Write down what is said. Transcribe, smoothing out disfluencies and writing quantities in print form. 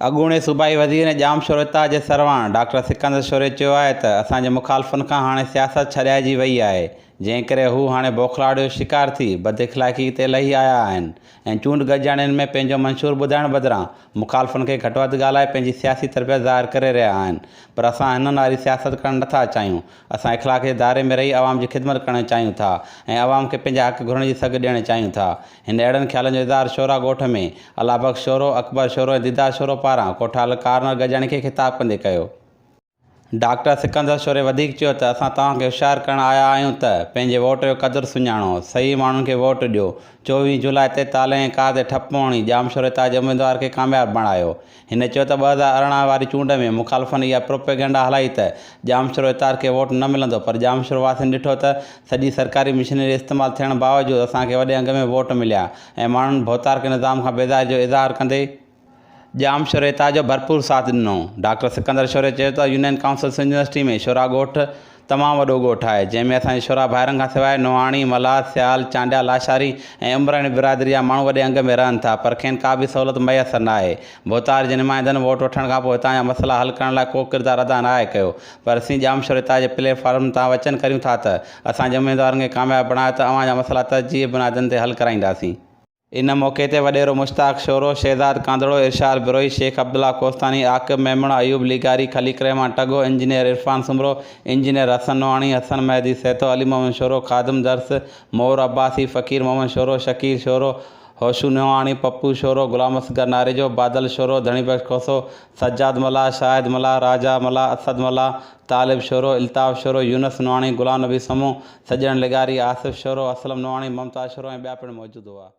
अॻूणे सूबाई वज़ीर जाम शोरता जे सरवाण डॉक्टर सिकंदर शोरे चयो आहे त असांजे मुखालफ़नि खां हाणे सियासत छॾाइजी वई आहे, जंहिं करे हू हाणे बौखलाहट जो शिकार थी बदइख़लाक़ी ते लही आया आहिनि ऐं चूंड गॾिजाणियुनि में पंहिंजो मंशूर ॿुधाइण बदिरां मुखालफ़नि खे घटि वधि ॻाल्हाए पंहिंजी सियासी तरबियत ज़ाहिर करे रहिया आहिनि। पर असां हिननि वारी सियासत करणु नथा चाहियूं। असां इख़लाक़ जे दायरे में रही आवाम जी ख़िदमत करणु चाहियूं था ऐं आवाम खे पंहिंजा हक़ घुरण जी सघ ॾियणु चाहियूं था। हिन अहिड़नि ख़्यालनि जो इज़हार शोरा ॻोठ में अलाबख़्श शोरो, अकबर शोरो ऐं दीदार शोरो पारां कोठाल कार्नर गॾिजाणी खे ख़िताब कंदे कयो। डॉक्टर सिकंदर शोरे वधीक चयो त असां तव्हांखे होशियारु करणु आया आहियूं त पंहिंजे वोट जो क़दुरु सुञाणो, सही माण्हुनि खे वोट ॾियो। 24 जुलाई ते ताले ऐं कार ते ठपु हणी जाम शोरता जे उम्मीदवार खे कामयाबु बणायो। हिन चयो त 2018 वारी चूंड में मुखालफ़नि इहा प्रोपेगेंडा हलाई त जाम शोरतार खे वोट न मिलंदो, पर जाम शोर वासियुनि ॾिठो त सॼी सरकारी मशीनरी इस्तेमालु थियण बावजूदि असांखे वॾे अंग में वोट मिलिया ऐं माण्हुनि भोतार के निज़ाम खां बेज़ारी जो इज़हार कंदे जाम शोरता जो भरपूर साथ ॾिनो। डॉक्टर सिकंदर शोरे चयो त यूनियन काउंसिल यूनिवर्सिटी में शोरा ॻोठ तमामु वॾो ॻोठु आहे, जंहिंमें असांजे शोरा भाइरनि खां सवाइ नोहाणी, मल्हार, सियाल, चांडिया, लाशारी ऐं उमराणी बिरादरी जा माण्हू वॾे अंग में रहनि था, पर खेनि का बि सहूलियत मुयसरु न आहे। भोतार जे नुमाइंदनि वोट वठण खां पोइ हितां जा मसइला हल करण लाइ को किरदारु अदा न आहे कयो, पर असीं जाम शोरता जे प्लेटफॉर्म तां वचन करियूं था त असांजे उम्मीदवारनि खे कामयाबु बणायो त अवां जा मसइला तरजीह बुनियादनि ते हल कराईंदासीं। इन मौक़े ते वॾेरो मुश्ताक शोरो, शहज़ाद कांदड़ो, इरशाद बिरोई, शेख अब्दुल्ला कोस्तानी, आकिब मेमण, अयूब लीगारी, खलीक रहमान टगो, इंजीनियर इरफान सुमरो, इंजीनियर हसन नोहाणी, हसन महदी सैतो, अली मोहम्मद शोरो, खादिम दर्स, मोर अब्बासी, फ़कीर मोहम्मद शोरो, शकीर शोरो, होशू नोहाणी, पप्पू शोरो, गुलाम असगर नारेजो, बादल शोरो, धणीबख्श खोसो, सज्जाद मला, शाहिद मला, राजा मला, असद मला, तालिब शोरो, इल्ताफ़ शोरो, यूनस नोहाणी, गुलाम नबी समूह, सजन लिगारी, आसिफ शोरो, असलम नोहाणी, ममताज़ शोरो ऐं ॿिया पिणु मौजूदु हुआ।